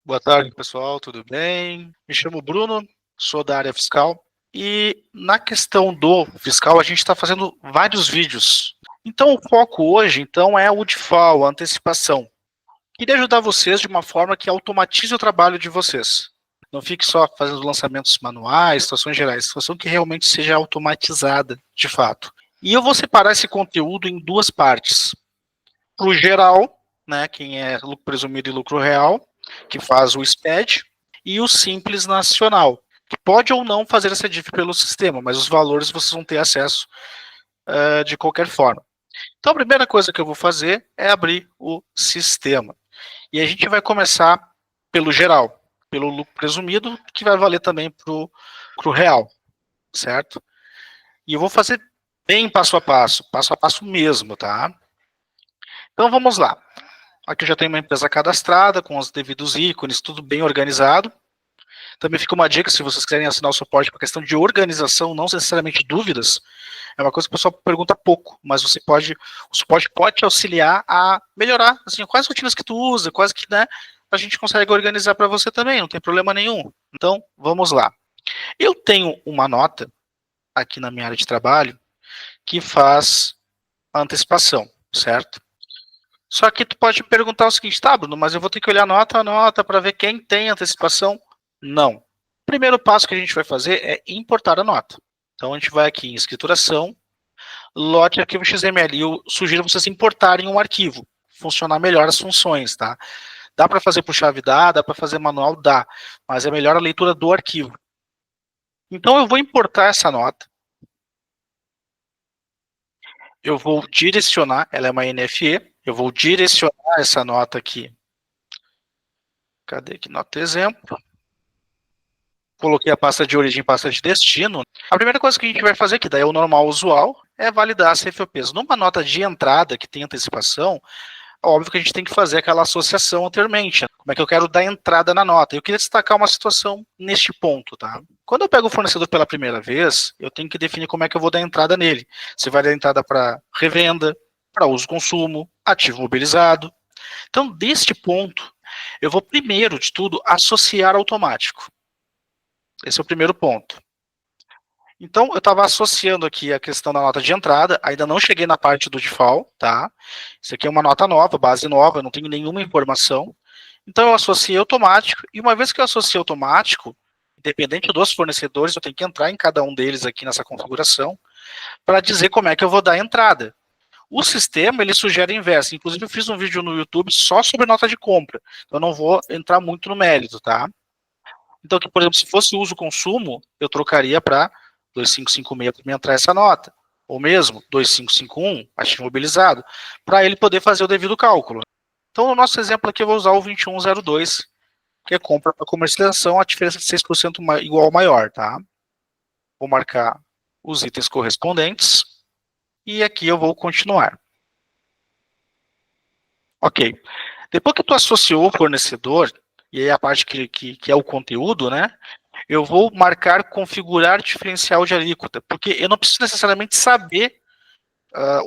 Boa tarde, pessoal, tudo bem? Me chamo Bruno, sou da área fiscal e na questão do fiscal a gente está fazendo vários vídeos. Então o foco hoje é o DIFAL, a antecipação. Queria ajudar vocês de uma forma que automatize o trabalho de vocês. Não fique só fazendo lançamentos manuais, situações gerais, situação que realmente seja automatizada, de fato. E eu vou separar esse conteúdo em duas partes. Para o geral, né, quem é lucro presumido e lucro real, que faz o SPED, e o Simples Nacional, que pode ou não fazer essa diff pelo sistema, mas os valores vocês vão ter acesso de qualquer forma. Então a primeira coisa que eu vou fazer é abrir o sistema. E a gente vai começar pelo geral, pelo lucro presumido, que vai valer também para o real, certo? E eu vou fazer bem passo a passo mesmo, tá? Então vamos lá. Aqui eu já tenho uma empresa cadastrada, com os devidos ícones, tudo bem organizado. Também fica uma dica, se vocês quiserem assinar o suporte para questão de organização, não necessariamente dúvidas, é uma coisa que o pessoal pergunta pouco, mas o suporte pode te auxiliar a melhorar, assim, quais rotinas que tu usa, quais que, né, a gente consegue organizar para você também, não tem problema nenhum. Então, vamos lá. Eu tenho uma nota aqui na minha área de trabalho que faz a antecipação, certo? Só que tu pode perguntar o seguinte, tá, Bruno, mas eu vou ter que olhar nota a nota para ver quem tem antecipação? Não. O primeiro passo que a gente vai fazer é importar a nota. Então a gente vai aqui em escrituração, lote arquivo XML. E eu sugiro vocês importarem um arquivo, funcionar melhor as funções, tá? Dá para fazer por chave, dá para fazer manual, dá, mas é melhor a leitura do arquivo. Então eu vou importar essa nota. Eu vou direcionar, ela é uma NFE, eu vou direcionar essa nota aqui. Cadê aqui? Nota exemplo. Coloquei a pasta de origem e pasta de destino. A primeira coisa que a gente vai fazer, que daí é o normal usual, é validar as CFOPs. Numa nota de entrada que tem antecipação, óbvio que a gente tem que fazer aquela associação anteriormente. Como é que eu quero dar entrada na nota? Eu queria destacar uma situação neste ponto, tá? Quando eu pego o fornecedor pela primeira vez, eu tenho que definir como é que eu vou dar entrada nele. Se vai dar entrada para revenda, para uso-consumo, ativo mobilizado. Então, deste ponto, eu vou primeiro de tudo associar automático. Esse é o primeiro ponto. Então, eu estava associando aqui a questão da nota de entrada, ainda não cheguei na parte do default, tá? Isso aqui é uma nota nova, base nova, eu não tenho nenhuma informação. Então, eu associei automático, e uma vez que eu associei automático, independente dos fornecedores, eu tenho que entrar em cada um deles aqui nessa configuração, para dizer como é que eu vou dar a entrada. O sistema, ele sugere inverso. Inclusive, eu fiz um vídeo no YouTube só sobre nota de compra. Então, eu não vou entrar muito no mérito, tá? Então, aqui, por exemplo, se fosse uso-consumo, eu trocaria para 2556 para me entrar essa nota. Ou mesmo 2551, ativo mobilizado, para ele poder fazer o devido cálculo. Então, no nosso exemplo aqui, eu vou usar o 2102, que é compra para comercialização, a diferença de 6% igual ou maior, tá? Vou marcar os itens correspondentes. E aqui eu vou continuar. Ok. Depois que tu associou o fornecedor, e aí a parte que é o conteúdo, né? Eu vou marcar configurar diferencial de alíquota, porque eu não preciso necessariamente saber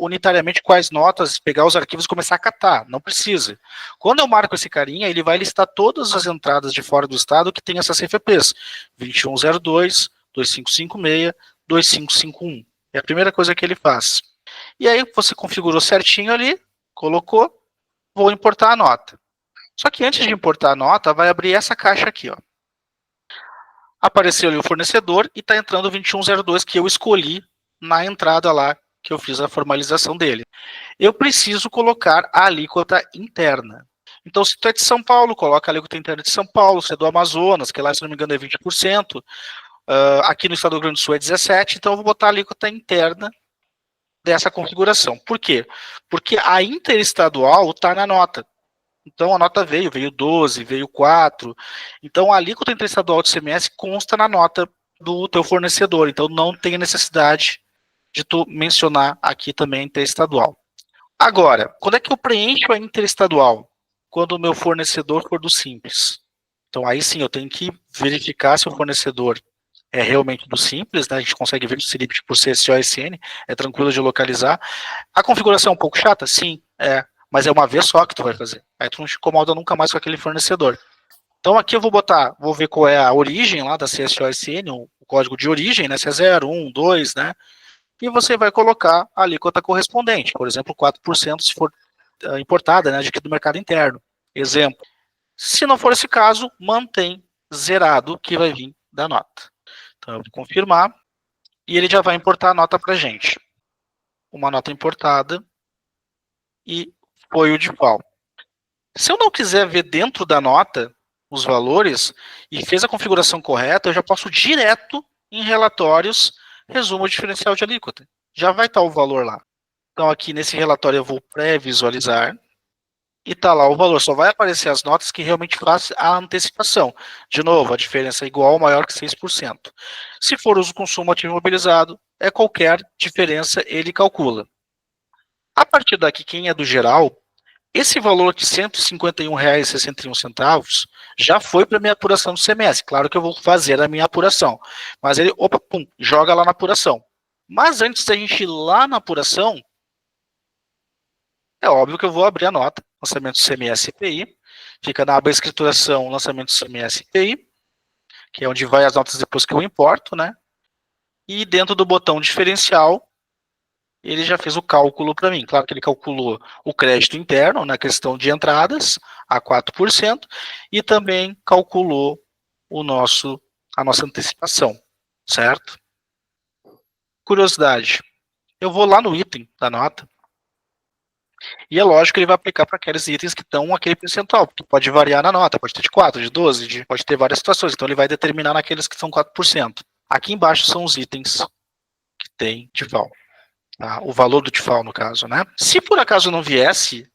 unitariamente quais notas, pegar os arquivos e começar a catar, não precisa. Quando eu marco esse carinha, ele vai listar todas as entradas de fora do estado que tem essas CFPs, 2102, 2556, 2551. É a primeira coisa que ele faz. E aí você configurou certinho ali, colocou, vou importar a nota. Só que antes de importar a nota, vai abrir essa caixa aqui, ó. Apareceu ali o fornecedor e está entrando o 2102 que eu escolhi na entrada lá que eu fiz a formalização dele. Eu preciso colocar a alíquota interna. Então, se tu é de São Paulo, coloca a alíquota interna de São Paulo. Se é do Amazonas, que lá, se não me engano, é 20%. Aqui no estado do Rio Grande do Sul é 17%. Então, eu vou botar a alíquota interna dessa configuração. Por quê? Porque a interestadual está na nota. Então, a nota veio 12, veio 4. Então, a alíquota interestadual de ICMS consta na nota do teu fornecedor. Então, não tem necessidade de tu mencionar aqui também interestadual. Agora, quando é que eu preencho a interestadual? Quando o meu fornecedor for do Simples. Então, aí sim, eu tenho que verificar se o fornecedor é realmente do Simples, né? A gente consegue ver o CIRIP por CSO-SN, é tranquilo de localizar. A configuração é um pouco chata? Sim, mas é uma vez só que tu vai fazer. Aí tu não te incomoda nunca mais com aquele fornecedor. Então aqui eu vou ver qual é a origem lá da CSOSN, o código de origem, né, se é 0, 1, 2, né, e você vai colocar a alíquota correspondente, por exemplo, 4% se for importada, né, de aqui do mercado interno. Exemplo. Se não for esse caso, mantém zerado, que vai vir da nota. Então eu vou confirmar, e ele já vai importar a nota para a gente. Uma nota importada, e foi o default. Se eu não quiser ver dentro da nota os valores e fez a configuração correta, eu já posso direto em relatórios, resumo diferencial de alíquota. Já vai estar o valor lá. Então aqui nesse relatório eu vou pré-visualizar e está lá o valor. Só vai aparecer as notas que realmente fazem a antecipação. De novo, a diferença é igual ou maior que 6%. Se for uso consumo ativo imobilizado, é qualquer diferença ele calcula. A partir daqui, quem é do geral, esse valor de R$ 151,61 já foi para a minha apuração do CMS. Claro que eu vou fazer a minha apuração. Mas ele, opa, pum, joga lá na apuração. Mas antes da gente ir lá na apuração, é óbvio que eu vou abrir a nota, lançamento do CMS IPI. Fica na aba escrituração, lançamento do CMS IPI, que é onde vai as notas depois que eu importo, né? E dentro do botão diferencial, ele já fez o cálculo para mim. Claro que ele calculou o crédito interno na questão de entradas, a 4%, e também calculou a nossa antecipação, certo? Curiosidade, eu vou lá no item da nota, e é lógico que ele vai aplicar para aqueles itens que estão aquele percentual, porque pode variar na nota, pode ter de 4, de 12, pode ter várias situações, então ele vai determinar naqueles que são 4%. Aqui embaixo são os itens que tem de val. Tá? O valor do TIFAL, no caso, né? Se por acaso não viesse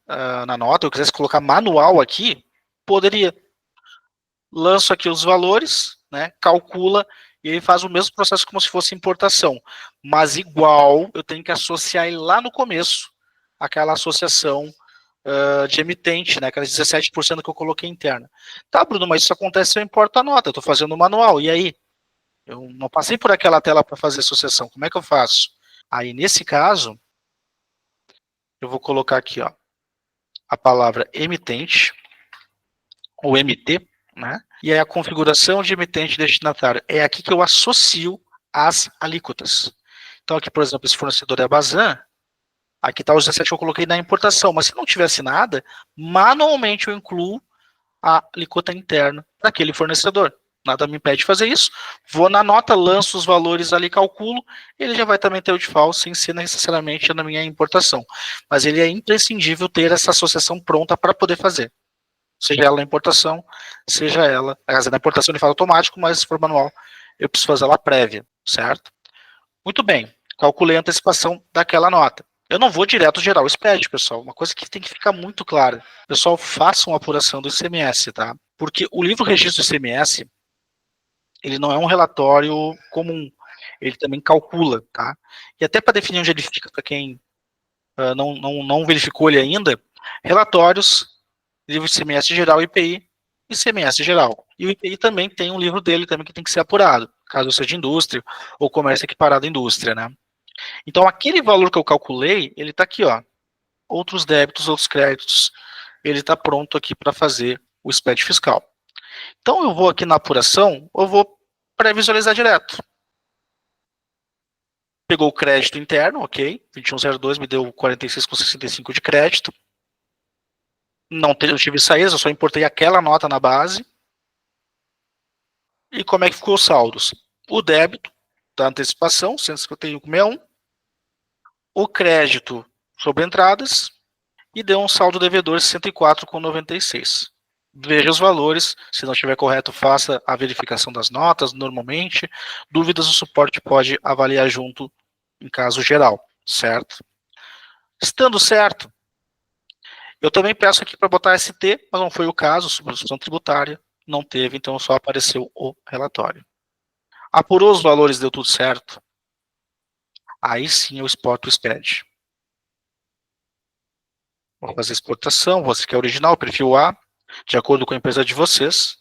na nota, eu quisesse colocar manual aqui, poderia. Lanço aqui os valores, né? Calcula, e ele faz o mesmo processo como se fosse importação. Mas igual, eu tenho que associar ele lá no começo, aquela associação de emitente, né? Aquelas 17% que eu coloquei interna. Tá, Bruno, mas isso acontece se eu importo a nota, eu estou fazendo o manual, e aí? Eu não passei por aquela tela para fazer associação, como é que eu faço? Aí, nesse caso, eu vou colocar aqui, ó, a palavra emitente, ou MT, né? E aí a configuração de emitente e destinatário. É aqui que eu associo as alíquotas. Então, aqui, por exemplo, esse fornecedor é a Bazan, aqui está os 17 que eu coloquei na importação, mas se não tivesse nada, manualmente eu incluo a alíquota interna daquele fornecedor. Nada me impede de fazer isso. Vou na nota, lanço os valores ali, calculo, ele já vai também ter o default sem ser necessariamente na minha importação. Mas ele é imprescindível ter essa associação pronta para poder fazer. Seja ela na importação, seja ela... Na importação ele fala automático, mas se for manual, eu preciso fazer ela prévia, certo? Muito bem, calculei a antecipação daquela nota. Eu não vou direto gerar o SPED, pessoal. Uma coisa que tem que ficar muito clara. Pessoal, façam a apuração do ICMS, tá? Porque o livro registro do ICMS, ele não é um relatório comum. Ele também calcula, tá? E até para definir onde ele fica, para quem não verificou ele ainda, relatórios, livro de ICMS geral, IPI e ICMS geral. E o IPI também tem um livro dele também que tem que ser apurado, caso seja de indústria ou comércio equiparado à indústria, né? Então, aquele valor que eu calculei, ele está aqui, ó. Outros débitos, outros créditos. Ele está pronto aqui para fazer o SPED fiscal. Então, eu vou aqui na apuração, eu vou pré-visualizar direto. Pegou o crédito interno, ok. 2102 me deu 46,65 de crédito. Não tive saídas, eu só importei aquela nota na base. E como é que ficou os saldos? O débito da antecipação, 151,61. O crédito sobre entradas, e deu um saldo devedor de 104,96. Veja os valores, se não estiver correto, faça a verificação das notas normalmente. Dúvidas, o suporte pode avaliar junto em caso geral, certo? Estando certo, eu também peço aqui para botar ST, mas não foi o caso, substituição tributária, não teve, então só apareceu o relatório. Apurou os valores, deu tudo certo, aí sim eu exporto o SPED. Vou fazer exportação, você quer original, perfil A, de acordo com a empresa de vocês.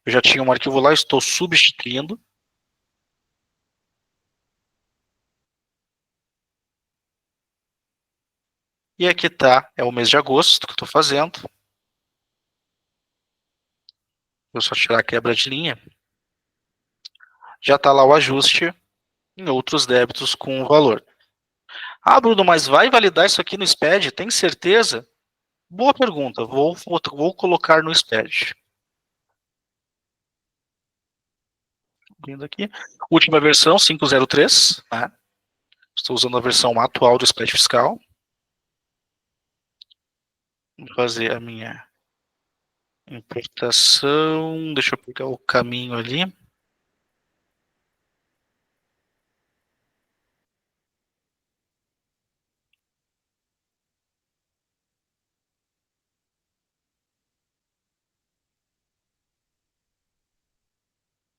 Eu já tinha um arquivo lá, estou substituindo. E aqui está, é o mês de agosto que eu estou fazendo. Vou só tirar a quebra de linha. Já está lá o ajuste em outros débitos com o valor. Ah, Bruno, mas vai validar isso aqui no SPED? Tem certeza? Boa pergunta. Vou colocar no SPED. Vindo aqui. Última versão, 503. Né? Estou usando a versão atual do SPED fiscal. Vou fazer a minha importação. Deixa eu pegar o caminho ali.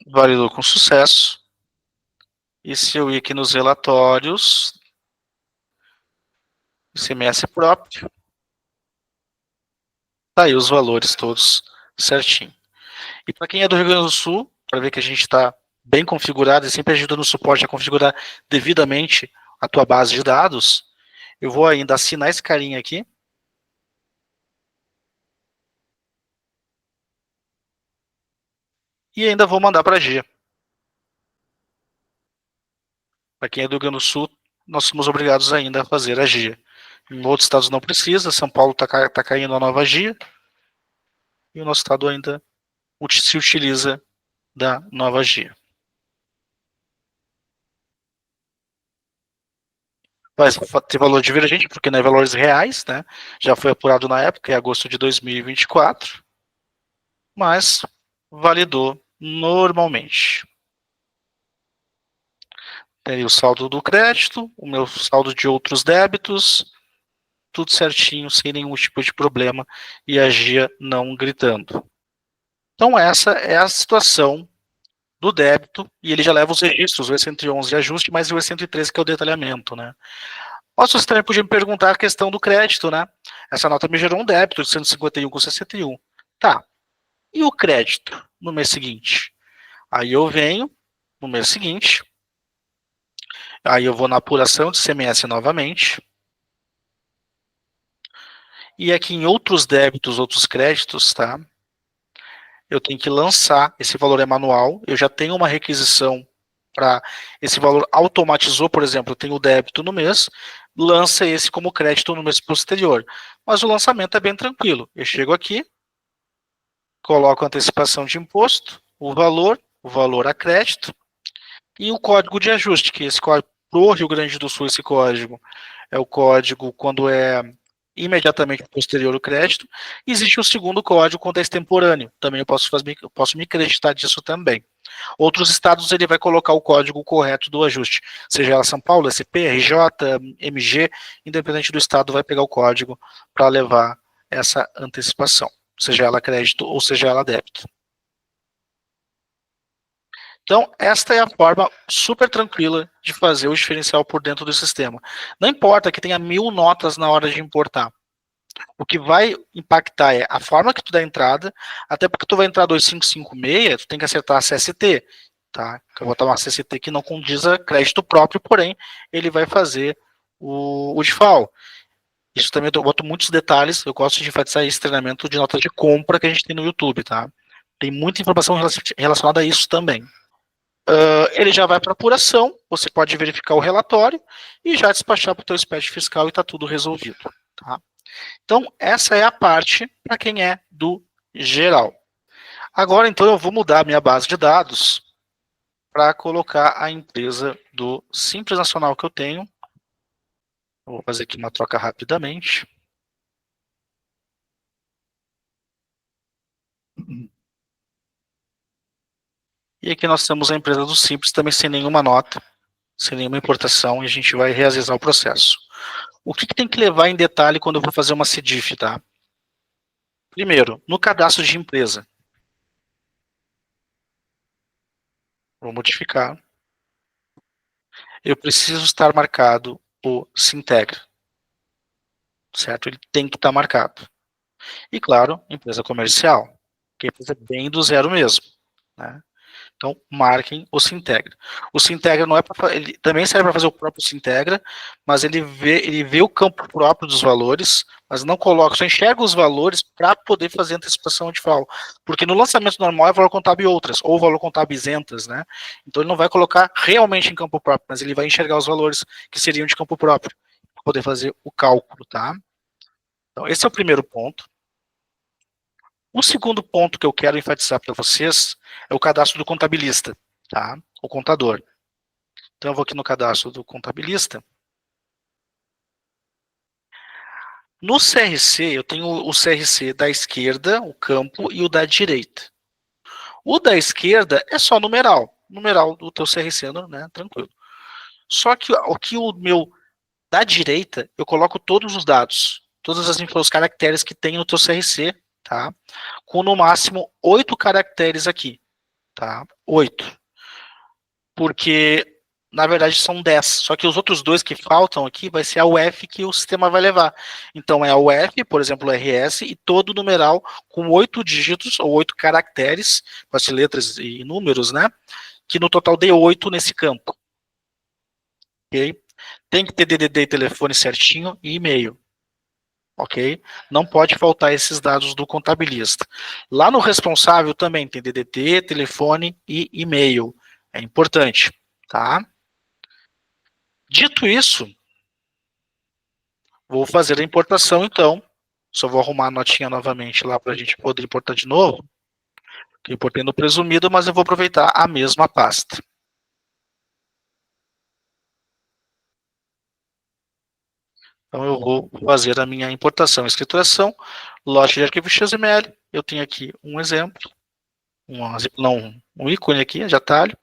Validou com sucesso. E se eu ir aqui nos relatórios, ICMS próprio, tá aí os valores todos certinho. E para quem é do Rio Grande do Sul, para ver que a gente está bem configurado e sempre ajuda no suporte a configurar devidamente a tua base de dados, eu vou ainda assinar esse carinha aqui. E ainda vou mandar para a Gia. Para quem é do Rio Grande do Sul, nós somos obrigados ainda a fazer a Gia. Em outros estados não precisa, São Paulo está caindo a nova Gia, e o nosso estado ainda se utiliza da nova Gia. Vai ter valor divergente, porque não é valores reais, né? Já foi apurado na época, em agosto de 2024, mas validou normalmente. Tem o saldo do crédito, o meu saldo de outros débitos, tudo certinho, sem nenhum tipo de problema, e a Gia não gritando. Então essa é a situação do débito, e ele já leva os registros, o E111 de ajuste, mas o E113 que é o detalhamento, né? Nossa, você também podia me perguntar a questão do crédito, né? Essa nota me gerou um débito de 151,61. Tá, e o crédito no mês seguinte? Aí eu venho no mês seguinte, aí eu vou na apuração de CMS novamente, e aqui em outros débitos, outros créditos, tá? Eu tenho que lançar, esse valor é manual, eu já tenho uma requisição para esse valor automatizou, por exemplo, eu tenho o débito no mês, lança esse como crédito no mês posterior. Mas o lançamento é bem tranquilo. Eu chego aqui, coloco a antecipação de imposto, o valor a crédito, e o código de ajuste, que esse código, para o Rio Grande do Sul, esse código é o código quando é imediatamente posterior ao crédito. Existe o segundo código quando é extemporâneo. Também eu posso me creditar disso também. Outros estados ele vai colocar o código correto do ajuste, seja ela São Paulo, SP, RJ, MG, independente do estado, vai pegar o código para levar essa antecipação, seja ela crédito ou seja ela débito. Então, esta é a forma super tranquila de fazer o diferencial por dentro do sistema. Não importa que tenha 1000 notas na hora de importar. O que vai impactar é a forma que tu dá a entrada, até porque tu vai entrar 2556, tu tem que acertar a CST, tá? Eu vou botar uma CST que não condiz a crédito próprio, porém, ele vai fazer o default. Isso também eu boto muitos detalhes, eu gosto de enfatizar esse treinamento de notas de compra que a gente tem no YouTube, tá? Tem muita informação relacionada a isso também. Ele já vai para apuração, você pode verificar o relatório e já despachar para o teu SPED fiscal e está tudo resolvido, tá? Então, essa é a parte para quem é do geral. Agora, então, eu vou mudar a minha base de dados para colocar a empresa do Simples Nacional que eu tenho. Vou fazer aqui uma troca rapidamente. E aqui nós temos a empresa do Simples, também sem nenhuma nota, sem nenhuma importação, e a gente vai realizar o processo. O que tem que levar em detalhe quando eu vou fazer uma CDIF, tá? Primeiro, no cadastro de empresa. Vou modificar. Eu preciso estar marcado o Sintegra, certo? Ele tem que estar marcado. E, claro, empresa comercial, que é bem do zero mesmo, né? Então, marquem o Sintegra. O Sintegra não é para, ele também serve para fazer o próprio Sintegra, mas ele vê o campo próprio dos valores, mas não coloca, só enxerga os valores para poder fazer antecipação de FAO. Porque no lançamento normal é valor contábil e outras, ou valor contábil isentas, né? Então ele não vai colocar realmente em campo próprio, mas ele vai enxergar os valores que seriam de campo próprio, para poder fazer o cálculo, tá? Então, esse é o primeiro ponto. O segundo ponto que eu quero enfatizar para vocês é o cadastro do contabilista, tá? O contador. Então, eu vou aqui no cadastro do contabilista. No CRC, eu tenho o CRC da esquerda, o campo, e o da direita. O da esquerda é só numeral do teu CRC, né? Tranquilo. Só que o meu da direita, eu coloco todos os dados, todas os caracteres que tem no teu CRC, tá? Com no máximo 8 caracteres aqui, tá? 8. Porque na verdade são 10. Só que os outros dois que faltam aqui vai ser a UF que o sistema vai levar. Então é a UF, por exemplo, o RS, e todo o numeral com 8 dígitos, ou 8 caracteres, com as letras e números, né? Que no total dê 8 nesse campo. Ok? Tem que ter DDD e telefone certinho e e-mail. Ok? Não pode faltar esses dados do contabilista. Lá no responsável também tem DDD, telefone e e-mail. É importante, tá? Dito isso, vou fazer a importação então. Só vou arrumar a notinha novamente lá para a gente poder importar de novo. Eu importei no presumido, mas eu vou aproveitar a mesma pasta. Então eu vou fazer a minha importação, escrituração, lote de arquivo XML. Eu tenho aqui um exemplo, um ícone aqui de atalho.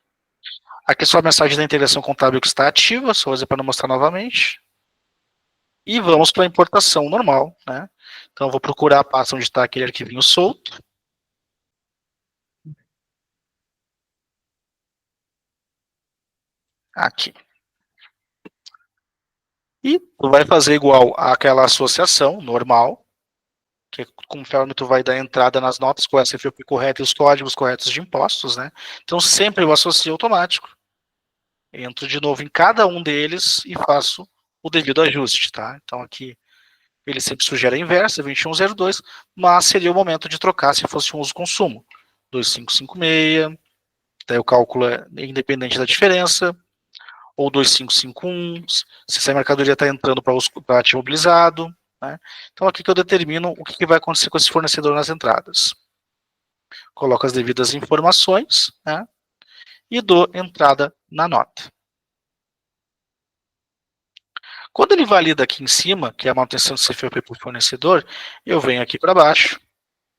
Aqui é só a mensagem da integração contábil que está ativa, só vou fazer para não mostrar novamente. E vamos para a importação normal, né? Então eu vou procurar a pasta onde está aquele arquivinho solto. Aqui. E tu vai fazer igual àquela associação normal, que conforme tu vai dar entrada nas notas com a CFP correta e os códigos corretos de impostos, né? Então sempre eu associo automático. Entro de novo em cada um deles e faço o devido ajuste, tá? Então aqui ele sempre sugere a inversa, 2102, mas seria o momento de trocar se fosse um uso-consumo. 2556, daí o cálculo é independente da diferença, ou 2551, se essa mercadoria está entrando para ativo mobilizado. Né? Então aqui que eu determino o que vai acontecer com esse fornecedor nas entradas. Coloco as devidas informações, né? E dou entrada na nota. Quando ele valida aqui em cima, que é a manutenção do CFOP por fornecedor, eu venho aqui para baixo,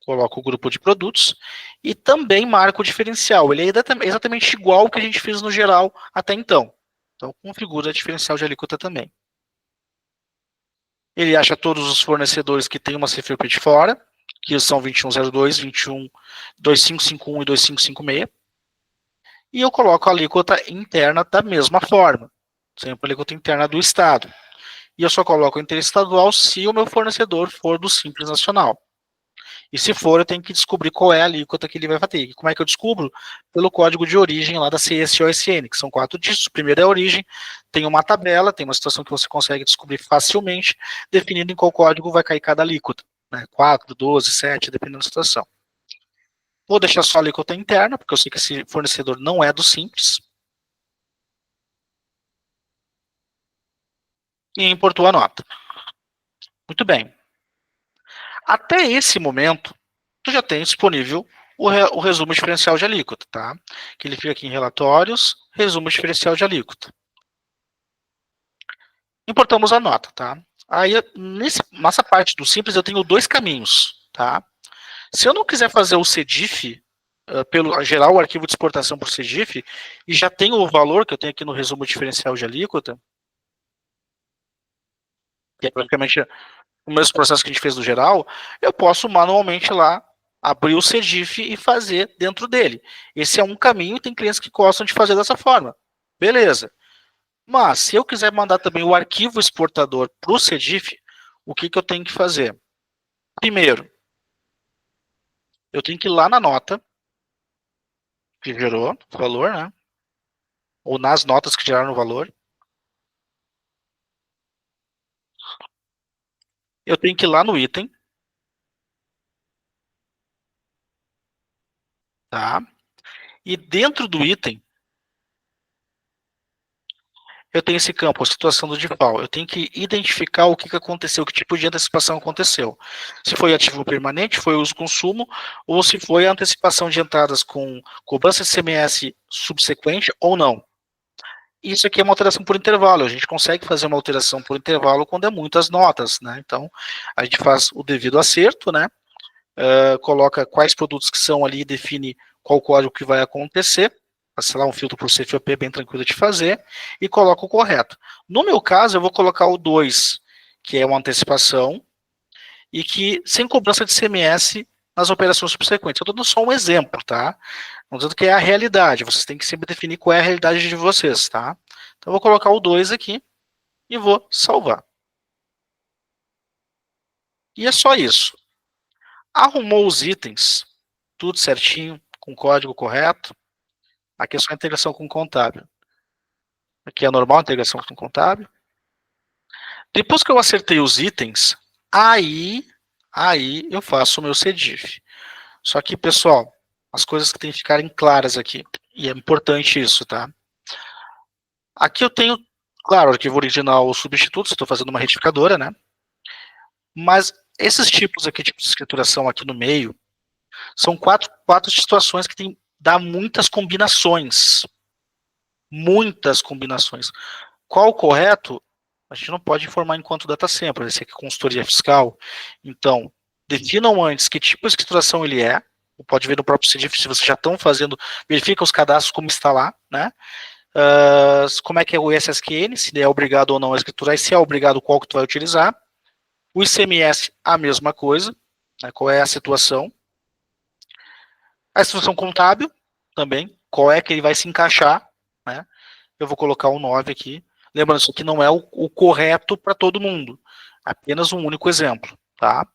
coloco o grupo de produtos e também marco o diferencial. Ele é exatamente igual ao que a gente fez no geral até então. Então, configura diferencial de alíquota também. Ele acha todos os fornecedores que têm uma CFOP de fora, que são 2102, 2551 e 2556. E eu coloco a alíquota interna da mesma forma, sempre a alíquota interna do Estado. E eu só coloco interestadual se o meu fornecedor for do Simples Nacional. E se for, eu tenho que descobrir qual é a alíquota que ele vai bater. E como é que eu descubro? Pelo código de origem lá da CSOSN, que são 4 dígitos. O primeiro é a origem, tem uma tabela, tem uma situação que você consegue descobrir facilmente, definindo em qual código vai cair cada alíquota. Né? 4, 12, 7, dependendo da situação. Vou deixar só a alíquota interna, porque eu sei que esse fornecedor não é do Simples. E importou a nota. Muito bem. Até esse momento, tu já tem disponível o resumo diferencial de alíquota, tá? Que ele fica aqui em relatórios, resumo diferencial de alíquota. Importamos a nota, tá? Aí, nessa parte do simples, eu tenho dois caminhos, tá? Se eu não quiser fazer o CDIF, gerar o arquivo de exportação por CDIF, e já tenho o valor que eu tenho aqui no resumo diferencial de alíquota, que é praticamente o mesmo processo que a gente fez no geral, eu posso manualmente lá abrir o CDIF e fazer dentro dele. Esse é um caminho, tem clientes que gostam de fazer dessa forma. Beleza. Mas, se eu quiser mandar também o arquivo exportador para o CDIF, o que eu tenho que fazer? Primeiro, eu tenho que ir lá na nota, que gerou o valor, né? Ou nas notas que geraram o valor. Eu tenho que ir lá no item, tá? E dentro do item, eu tenho esse campo, a situação do DIFAL. Eu tenho que identificar o que aconteceu, que tipo de antecipação aconteceu. Se foi ativo permanente, foi uso-consumo, ou se foi a antecipação de entradas com cobrança de CMS subsequente ou não. Isso aqui é uma alteração por intervalo. A gente consegue fazer uma alteração por intervalo quando é muitas notas, né? Então, a gente faz o devido acerto, né? Coloca quais produtos que são ali, define qual código que vai acontecer, sei lá, um filtro para o CFOP bem tranquilo de fazer, e coloca o correto. No meu caso, eu vou colocar o 2, que é uma antecipação, e que sem cobrança de CMS nas operações subsequentes. Eu estou dando só um exemplo, tá? Não dizendo que é a realidade, vocês têm que sempre definir qual é a realidade de vocês, tá? Então eu vou colocar o 2 aqui e vou salvar. E é só isso. Arrumou os itens, tudo certinho, com o código correto. Aqui é só a integração com o contábil. Aqui é a normal integração com o contábil. Depois que eu acertei os itens, aí eu faço o meu CDIF. Só que, pessoal, as coisas que tem que ficarem claras aqui. E é importante isso, tá? Aqui eu tenho, claro, o arquivo original, os substitutos, estou fazendo uma retificadora, né? Mas esses tipos aqui, tipo de escrituração aqui no meio, são quatro situações que tem, dá muitas combinações. Muitas combinações. Qual o correto? A gente não pode informar enquanto data sempre, esse aqui é consultoria fiscal. Então, definam antes que tipo de escrituração ele é. Pode ver no próprio CDIF se vocês já estão fazendo, verifica os cadastros como está lá, né? Como é que é o ISSQN, se é obrigado ou não a escriturar, e se é obrigado, qual que tu vai utilizar. O ICMS, a mesma coisa, né? Qual é a situação. A situação contábil, também, qual é que ele vai se encaixar, né? Eu vou colocar um 9 aqui. Lembrando, isso aqui não é o correto para todo mundo. Apenas um único exemplo, tá?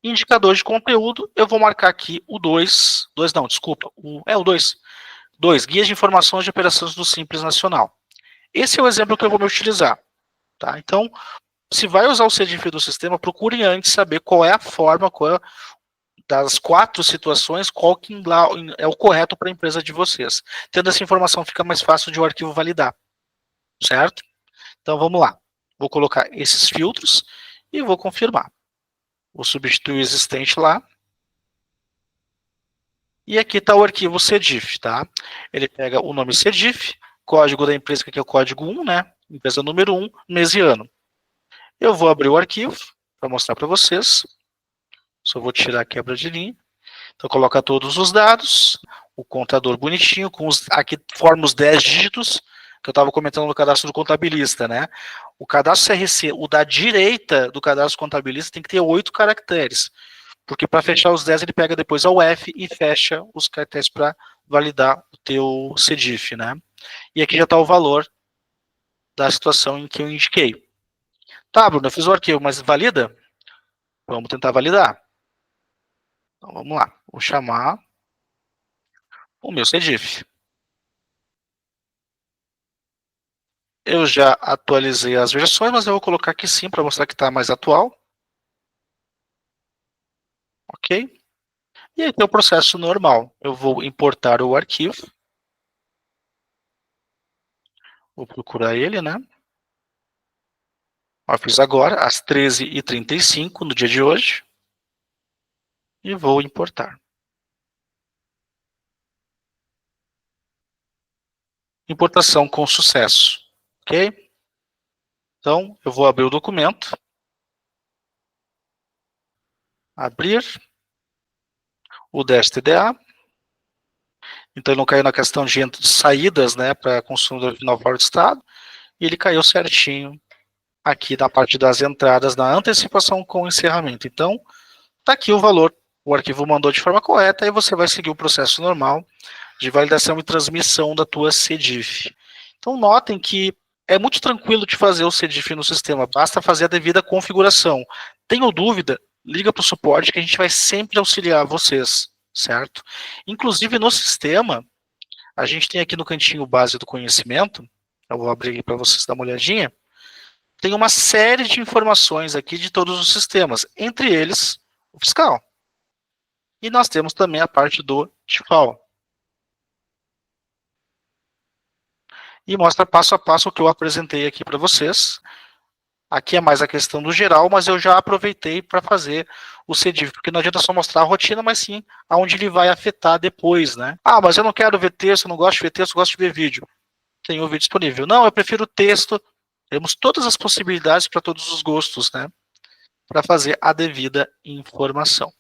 Indicador de conteúdo, eu vou marcar aqui o 2. 2 não, desculpa. O 2. 2. Guias de informações de operações do Simples Nacional. Esse é o exemplo que eu vou me utilizar. Tá? Então, se vai usar o CDIF do sistema, procure antes saber qual é a forma, qual é das 4 situações, qual que é o correto para a empresa de vocês. Tendo essa informação, fica mais fácil de o arquivo validar. Certo? Então, vamos lá. Vou colocar esses filtros e vou confirmar. Vou substituir o existente lá. E aqui está o arquivo CDIF, tá? Ele pega o nome CDIF, código da empresa, que aqui é o código 1, né? Empresa número 1, mês e ano. Eu vou abrir o arquivo para mostrar para vocês. Só vou tirar a quebra de linha. Então, coloca todos os dados, o contador bonitinho, aqui forma os 10 dígitos, que eu estava comentando no cadastro do contabilista, né? O cadastro CRC, o da direita do cadastro contabilista, tem que ter 8 caracteres. Porque para fechar os 10, ele pega depois a UF e fecha os caracteres para validar o teu CDIF, né? E aqui já está o valor da situação em que eu indiquei. Tá, Bruno, eu fiz o arquivo, mas valida? Vamos tentar validar. Então, vamos lá. Vou chamar o meu CDIF. Eu já atualizei as versões, mas eu vou colocar aqui sim, para mostrar que está mais atual. Ok? E aí tem o processo normal. Eu vou importar o arquivo. Vou procurar ele, né? Eu fiz agora, às 13h35, no dia de hoje. E vou importar. Importação com sucesso. Ok? Então, eu vou abrir o documento. Abrir. O DSTDA. Então, ele não caiu na questão de saídas, né, para consumidor final fora do estado. E ele caiu certinho aqui na parte das entradas, na antecipação com encerramento. Então, está aqui o valor. O arquivo mandou de forma correta e você vai seguir o processo normal de validação e transmissão da tua CDIF. Então, notem que é muito tranquilo de fazer o CDIF no sistema, basta fazer a devida configuração. Tenho dúvida? Liga para o suporte que a gente vai sempre auxiliar vocês, certo? Inclusive no sistema, a gente tem aqui no cantinho base do conhecimento, eu vou abrir aqui para vocês dar uma olhadinha, tem uma série de informações aqui de todos os sistemas, entre eles o fiscal. E nós temos também a parte do default. E mostra passo a passo o que eu apresentei aqui para vocês. Aqui é mais a questão do geral, mas eu já aproveitei para fazer o CDIV, porque não adianta só mostrar a rotina, mas sim aonde ele vai afetar depois, né? Ah, mas eu não quero ver texto, eu não gosto de ver texto, eu gosto de ver vídeo. Tem o vídeo disponível. Não, eu prefiro texto. Temos todas as possibilidades para todos os gostos, né? Para fazer a devida informação.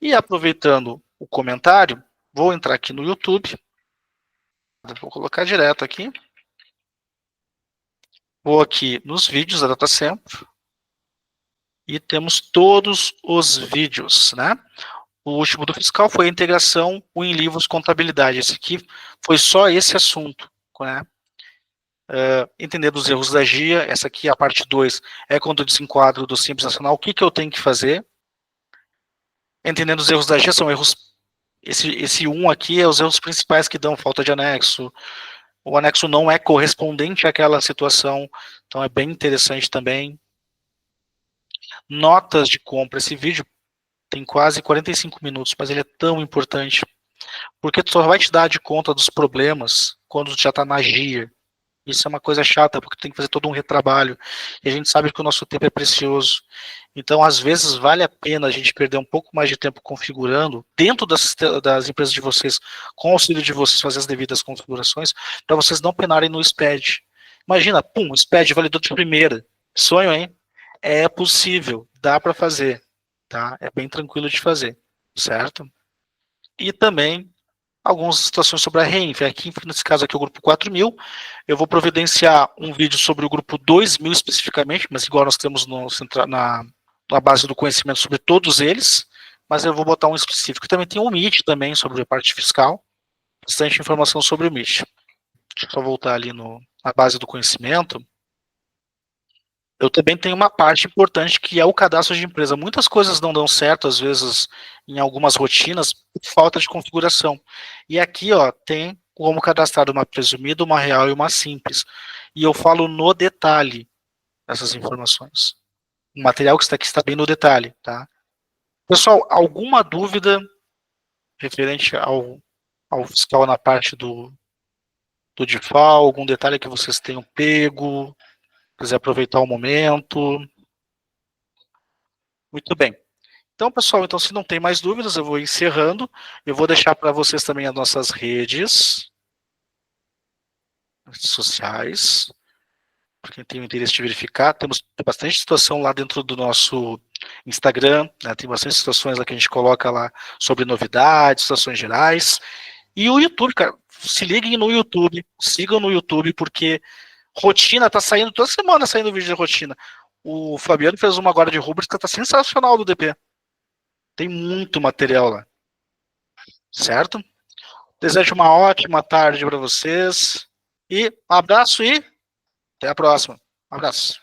E aproveitando o comentário, vou entrar aqui no YouTube. Vou colocar direto aqui. Vou aqui nos vídeos da DataCentro. E temos todos os vídeos, né? O último do fiscal foi a integração o em livros contabilidade. Esse aqui foi só esse assunto, né? Entender os erros da GIA, essa aqui, a parte 2, é quando eu desenquadro do Simples Nacional, o que eu tenho que fazer. Entendendo os erros da GIA, são erros, esse 1 aqui é os erros principais que dão falta de anexo, o anexo não é correspondente àquela situação, então é bem interessante também. Notas de compra, esse vídeo tem quase 45 minutos, mas ele é tão importante, porque tu só vai te dar de conta dos problemas quando tu já está na GIA. Isso é uma coisa chata, porque tem que fazer todo um retrabalho. E a gente sabe que o nosso tempo é precioso. Então, às vezes, vale a pena a gente perder um pouco mais de tempo configurando, dentro das empresas de vocês, com o auxílio de vocês, fazer as devidas configurações, para vocês não penarem no SPED. Imagina, pum, SPED validou de primeira. Sonho, hein? É possível, dá para fazer. Tá? É bem tranquilo de fazer, certo? E também algumas situações sobre a REINF. Aqui, nesse caso aqui, o grupo 4000. Eu vou providenciar um vídeo sobre o grupo 2000 especificamente, mas igual nós temos na base do conhecimento sobre todos eles, mas eu vou botar um específico. Também tem o MIT também, sobre a parte fiscal. Bastante informação sobre o MIT. Deixa eu só voltar ali na base do conhecimento. Eu também tenho uma parte importante que é o cadastro de empresa. Muitas coisas não dão certo, às vezes, em algumas rotinas, por falta de configuração. E aqui, ó, tem como cadastrar uma presumida, uma real e uma simples. E eu falo no detalhe essas informações. O material que está aqui está bem no detalhe, tá? Pessoal, alguma dúvida referente ao fiscal na parte do DIFAL, algum detalhe que vocês tenham pego, quiser aproveitar o momento? Muito bem. Então, pessoal, então, se não tem mais dúvidas, eu vou encerrando. Eu vou deixar para vocês também as nossas redes sociais, para quem tem o interesse de verificar. Temos bastante situação lá dentro do nosso Instagram, né? Tem bastante situações lá que a gente coloca lá sobre novidades, situações gerais. E o YouTube, cara, se liguem no YouTube, sigam no YouTube, porque rotina tá saindo, toda semana saindo vídeo de rotina. O Fabiano fez uma agora de rúbrica, tá sensacional do DP. Tem muito material lá. Certo? Desejo uma ótima tarde para vocês. E um abraço e até a próxima. Um abraço.